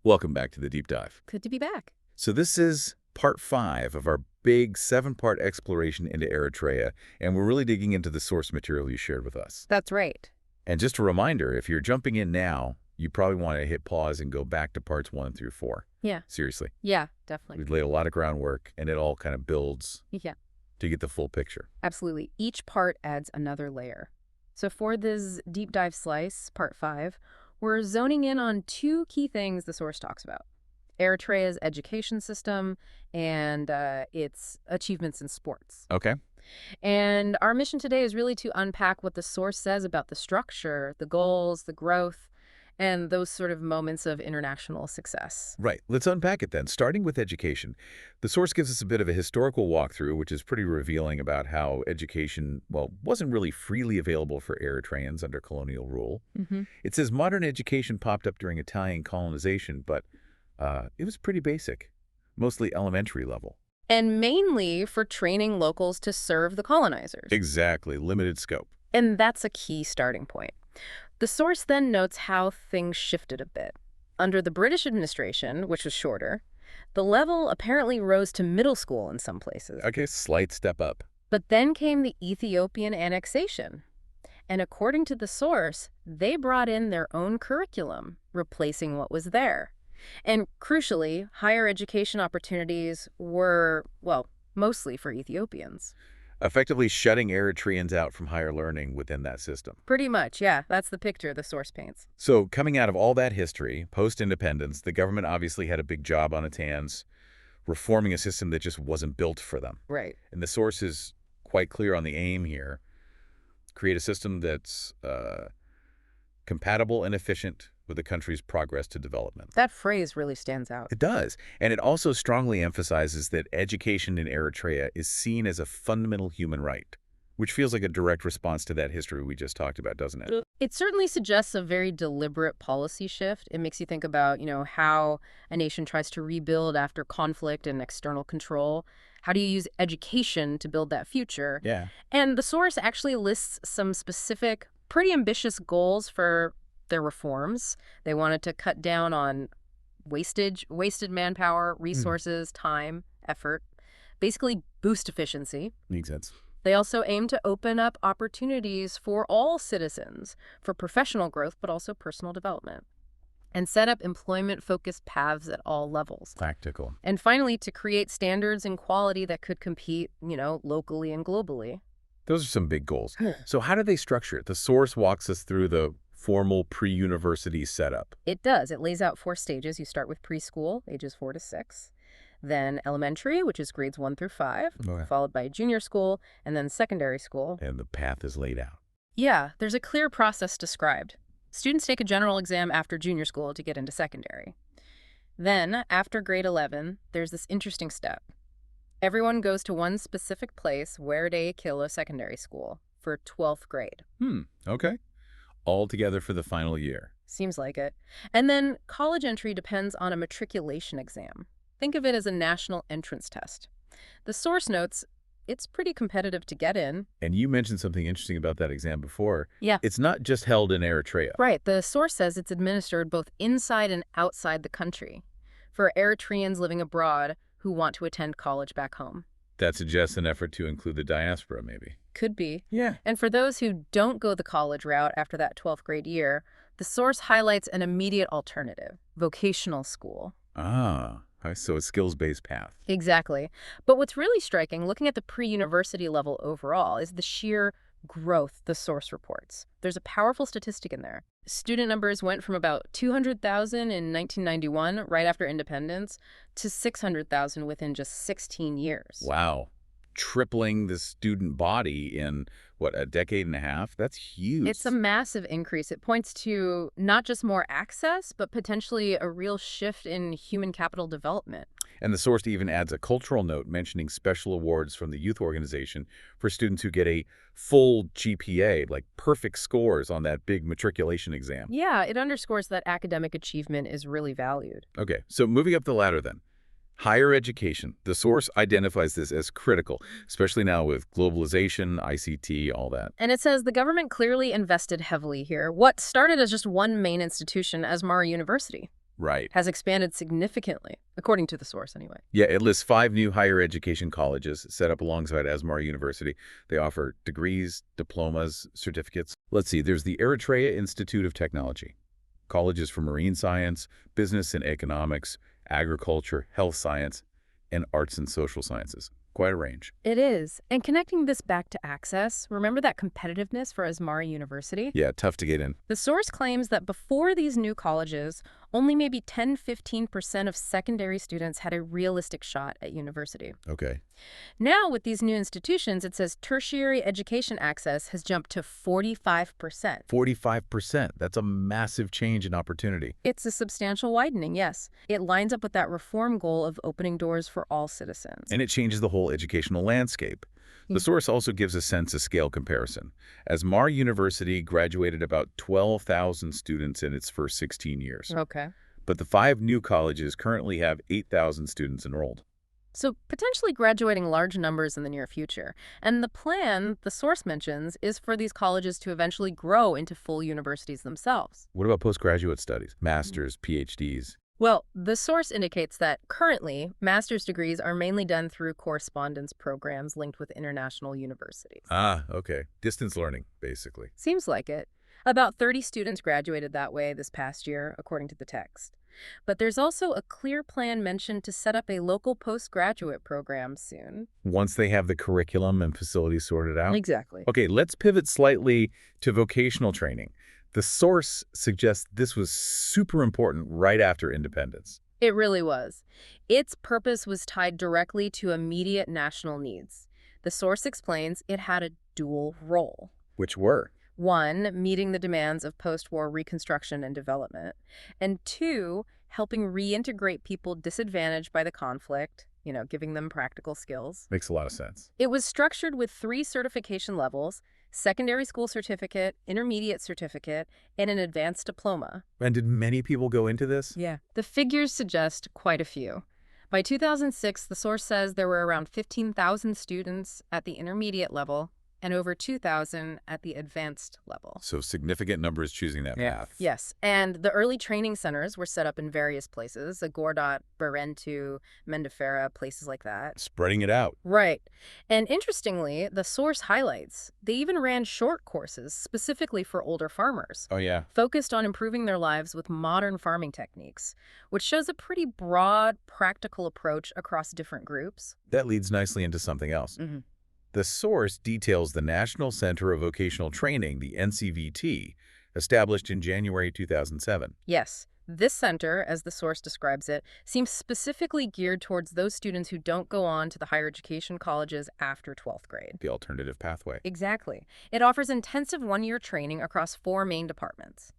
Welcome back to the deep dive. Good to be back. So this is part 5 of our big 7-part exploration into Eritrea, and we're really digging into the source material you shared with us. That's right. And just a reminder, if you're jumping in now, you probably want to hit pause and go back to parts 1 through 4. Yeah. Seriously. Yeah, definitely. We've laid a lot of groundwork, and it all kind of builds Yeah, to get the full picture. absolutely. Each part adds another layer. So for this deep dive slice, part 5, we're zoning in on 2 key things the source talks about: Eritrea's education system and its achievements in sports. Okay. And our mission today is really to unpack what the source says about the structure, the goals, the growth, and those sort of moments of international success. Right. Let's unpack it then. Starting with education. The source gives us a bit of a historical walkthrough, which is pretty revealing about how education, well, wasn't really freely available for Eritreans under colonial rule. Mm-hmm. It says modern education popped up during Italian colonization, but it was pretty basic, mostly elementary level. And mainly for training locals to serve the colonizers. Exactly. Limited scope. And that's a key starting point. The source then notes how things shifted a bit. Under the British administration, which was shorter, the level apparently rose to middle school in some places. Okay, slight step up. But then came the Ethiopian annexation. And according to the source, they brought in their own curriculum, replacing what was there. And crucially, higher education opportunities were, well, mostly for Ethiopians. Effectively shutting Eritreans out from higher learning within that system. Pretty much, yeah. That's the picture the source paints. So coming out of all that history, post-independence, the government obviously had a big job on its hands, reforming a system that just wasn't built for them. Right. And the source is quite clear on the aim here. Create a system that's compatible and efficient with the country's progress to development. That phrase really stands out. It does. And it also strongly emphasizes that education in Eritrea is seen as a fundamental human right, which feels like a direct response to that history we just talked about, doesn't it? It certainly suggests a very deliberate policy shift. It makes you think about, how a nation tries to rebuild after conflict and external control. How do you use education to build that future? Yeah. And the source actually lists some specific, pretty ambitious goals for their reforms. They wanted to cut down on wasted manpower, resources, time, effort, basically boost efficiency. Makes sense. They also aim to open up opportunities for all citizens for professional growth, but also personal development, and set up employment-focused paths at all levels. Practical. And finally, to create standards and quality that could compete, locally and globally. Those are some big goals. So how do they structure it? The source walks us through the formal pre-university setup. It does. It lays out 4 stages. You start with preschool, ages 4 to 6. Then elementary, which is grades 1 through 5, Okay. followed by junior school, and then secondary school. And the path is laid out. Yeah, there's a clear process described. Students take a general exam after junior school to get into secondary. Then, after grade 11, there's this interesting step. Everyone goes to one specific place where they kill a secondary school for 12th grade. Okay. All together for the final year. Seems like it. And then college entry depends on a matriculation exam. Think of it as a national entrance test. The source notes it's pretty competitive to get in. And you mentioned something interesting about that exam before. Yeah. It's not just held in Eritrea. Right. The source says it's administered both inside and outside the country for Eritreans living abroad who want to attend college back home. That suggests an effort to include the diaspora, maybe. Could be. Yeah. And for those who don't go the college route after that 12th grade year, the source highlights an immediate alternative: vocational school. So a skills-based path. Exactly. But what's really striking, looking at the pre-university level overall, is the sheer growth the source reports. There's a powerful statistic in there. Student numbers went from about 200,000 in 1991, right after independence, to 600,000 within just 16 years. Wow. Tripling the student body in, a decade and a half? That's huge. It's a massive increase. It points to not just more access, but potentially a real shift in human capital development. And the source even adds a cultural note mentioning special awards from the youth organization for students who get a full GPA, like perfect scores on that big matriculation exam. Yeah, it underscores that academic achievement is really valued. Okay, so moving up the ladder then. Higher education. The source identifies this as critical, especially now with globalization, ICT, all that. And it says the government clearly invested heavily here. What started as just one main institution, as Mara University. Right. has expanded significantly, according to the source anyway. Yeah, it lists 5 new higher education colleges set up alongside Asmara University. They offer degrees, diplomas, certificates. Let's see, there's the Eritrea Institute of Technology, colleges for marine science, business and economics, agriculture, health science, and arts and social sciences. Quite a range. It is. And connecting this back to access, remember that competitiveness for Asmara University? Yeah, tough to get in. The source claims that before these new colleges, only maybe 10–15% of secondary students had a realistic shot at university. Okay. Now, with these new institutions, it says tertiary education access has jumped to 45%. 45%. That's a massive change in opportunity. It's a substantial widening, yes. It lines up with that reform goal of opening doors for all citizens. And it changes the whole educational landscape. The source also gives a sense of scale comparison. Asmara University graduated about 12,000 students in its first 16 years. Okay. But the 5 new colleges currently have 8,000 students enrolled. So potentially graduating large numbers in the near future. And the plan, the source mentions, is for these colleges to eventually grow into full universities themselves. What about postgraduate studies? Masters, PhDs? Well, the source indicates that currently, master's degrees are mainly done through correspondence programs linked with international universities. Ah, okay. Distance learning, basically. Seems like it. About 30 students graduated that way this past year, according to the text. But there's also a clear plan mentioned to set up a local postgraduate program soon. Once they have the curriculum and facilities sorted out? Exactly. Okay, let's pivot slightly to vocational training. The source suggests this was super important right after independence. It really was. Its purpose was tied directly to immediate national needs. The source explains it had a dual role. Which were? 1, meeting the demands of post-war reconstruction and development, and 2, helping reintegrate people disadvantaged by the conflict, giving them practical skills. Makes a lot of sense. It was structured with 3 certification levels: secondary school certificate, intermediate certificate, and an advanced diploma. And did many people go into this? Yeah. The figures suggest quite a few. By 2006, the source says there were around 15,000 students at the intermediate level and over 2,000 at the advanced level. So significant numbers choosing that path. Yes, and the early training centers were set up in various places: Agordat, Barentu, Mendefera, places like that. Spreading it out. Right. And interestingly, the source highlights they even ran short courses specifically for older farmers, Oh, yeah. focused on improving their lives with modern farming techniques, which shows a pretty broad, practical approach across different groups. That leads nicely into something else. The source details the National Center of Vocational Training, the NCVT, established in January 2007. Yes, this center, as the source describes it, seems specifically geared towards those students who don't go on to the higher education colleges after 12th grade. The alternative pathway. Exactly. It offers intensive one-year training across 4 main departments.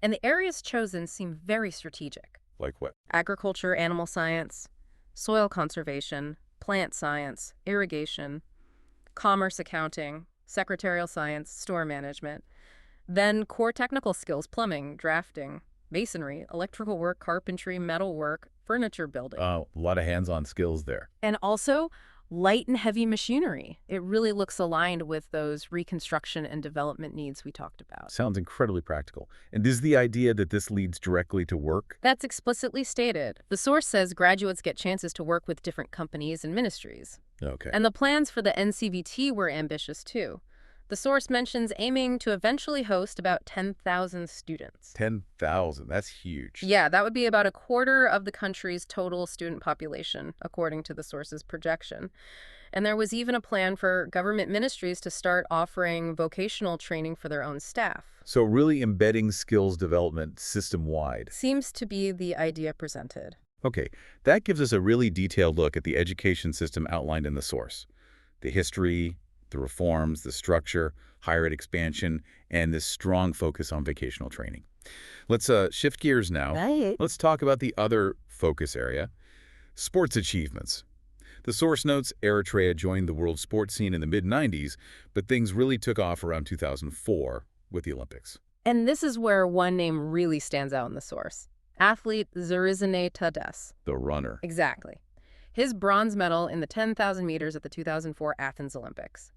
And the areas chosen seem very strategic: Like what? agriculture, animal science, soil conservation, plant science, irrigation, commerce accounting, secretarial science, store management. Then core technical skills: plumbing, drafting, masonry, electrical work, carpentry, metal work, furniture building. A lot of hands-on skills there. And also light and heavy machinery. It really looks aligned with those reconstruction and development needs we talked about. Sounds incredibly practical. And is the idea that this leads directly to work? That's explicitly stated. The source says graduates get chances to work with different companies and ministries. Okay. And the plans for the NCVT were ambitious too. The source mentions aiming to eventually host about 10,000 students. 10,000. That's huge. Yeah, that would be about a quarter of the country's total student population, according to the source's projection. And there was even a plan for government ministries to start offering vocational training for their own staff. So really embedding skills development system-wide. Seems to be the idea presented. Okay, that gives us a really detailed look at the education system outlined in the source. The history, the reforms, the structure, higher ed expansion, and this strong focus on vocational training. Let's shift gears now. Right. Let's talk about the other focus area, sports achievements. The source notes Eritrea joined the world sports scene in the mid-90s, but things really took off around 2004 with the Olympics. And this is where one name really stands out in the source: athlete Zerizane Tadesse. The runner. Exactly. His bronze medal in the 10,000 meters at the 2004 Athens Olympics.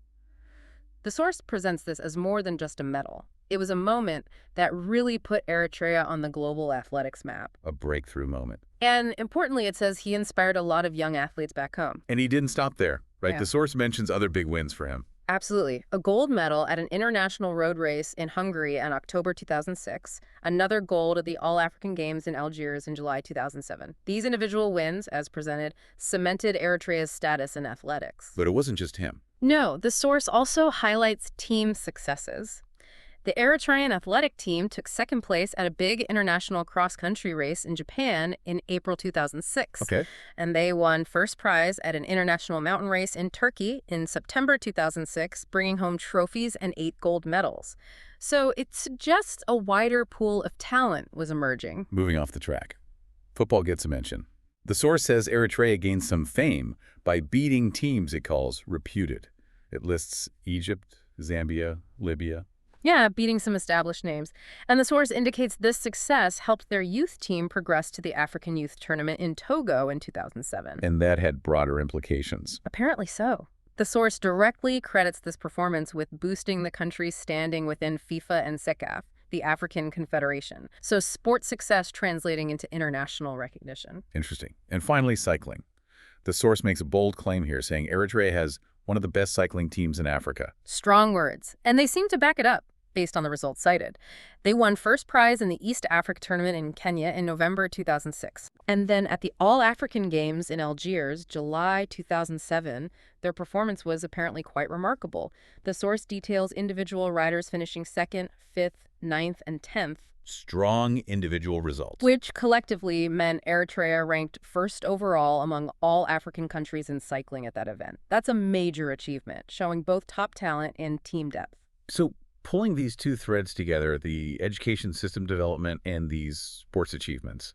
The source presents this as more than just a medal. It was a moment that really put Eritrea on the global athletics map. A breakthrough moment. And importantly, it says he inspired a lot of young athletes back home. And he didn't stop there, right? Yeah. The source mentions other big wins for him. Absolutely. A gold medal at an international road race in Hungary in October 2006, another gold at the All-African Games in Algiers in July 2007. These individual wins, as presented, cemented Eritrea's status in athletics. But it wasn't just him. No, the source also highlights team successes. The Eritrean athletic team took second place at a big international cross-country race in Japan in April 2006. Okay. And they won first prize at an international mountain race in Turkey in September 2006, bringing home trophies and 8 gold medals. So it suggests a wider pool of talent was emerging. Moving off the track. Football gets a mention. The source says Eritrea gained some fame by beating teams it calls reputed. It lists Egypt, Zambia, Libya. Yeah, beating some established names. And the source indicates this success helped their youth team progress to the African Youth Tournament in Togo in 2007. And that had broader implications. Apparently so. The source directly credits this performance with boosting the country's standing within FIFA and CECAF, the African Confederation. So sports success translating into international recognition. Interesting. And finally, cycling. The source makes a bold claim here, saying Eritrea has one of the best cycling teams in Africa. Strong words. And they seem to back it up, based on the results cited. They won first prize in the East Africa Tournament in Kenya in November 2006. And then at the All-African Games in Algiers, July 2007, their performance was apparently quite remarkable. The source details individual riders finishing 2nd, 5th, 9th, and 10th. Strong individual results. Which collectively meant Eritrea ranked first overall among all African countries in cycling at that event. That's a major achievement, showing both top talent and team depth. So pulling these two threads together, the education system development and these sports achievements,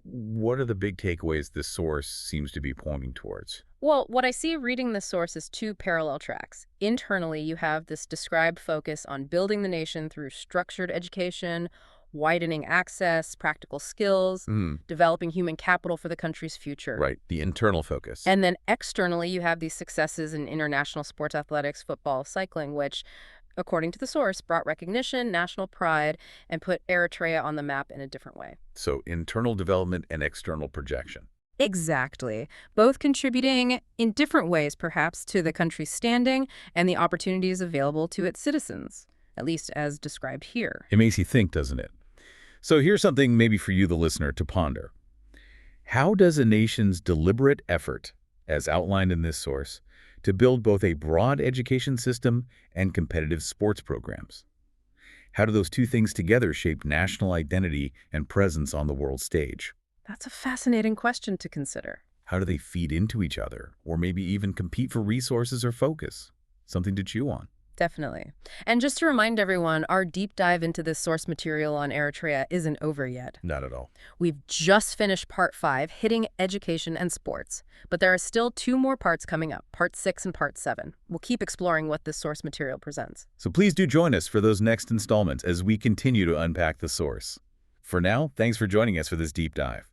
what are the big takeaways this source seems to be pointing towards? Well, what I see reading this source is 2 parallel tracks. Internally, you have this described focus on building the nation through structured education, widening access, practical skills, developing human capital for the country's future. Right, the internal focus. And then externally, you have these successes in international sports athletics, football, cycling, which, according to the source, brought recognition, national pride, and put Eritrea on the map in a different way. So internal development and external projection. Exactly. Both contributing in different ways, perhaps, to the country's standing and the opportunities available to its citizens, at least as described here. It makes you think, doesn't it? So here's something maybe for you, the listener, to ponder. How does a nation's deliberate effort, as outlined in this source, to build both a broad education system and competitive sports programs? How do those two things together shape national identity and presence on the world stage? That's a fascinating question to consider. How do they feed into each other, or maybe even compete for resources or focus? Something to chew on. Definitely. And just to remind everyone, our deep dive into this source material on Eritrea isn't over yet. Not at all. We've just finished Part 5, hitting education and sports. But there are still 2 more parts coming up, Part 6 and Part 7. We'll keep exploring what this source material presents. So please do join us for those next installments as we continue to unpack the source. For now, thanks for joining us for this deep dive.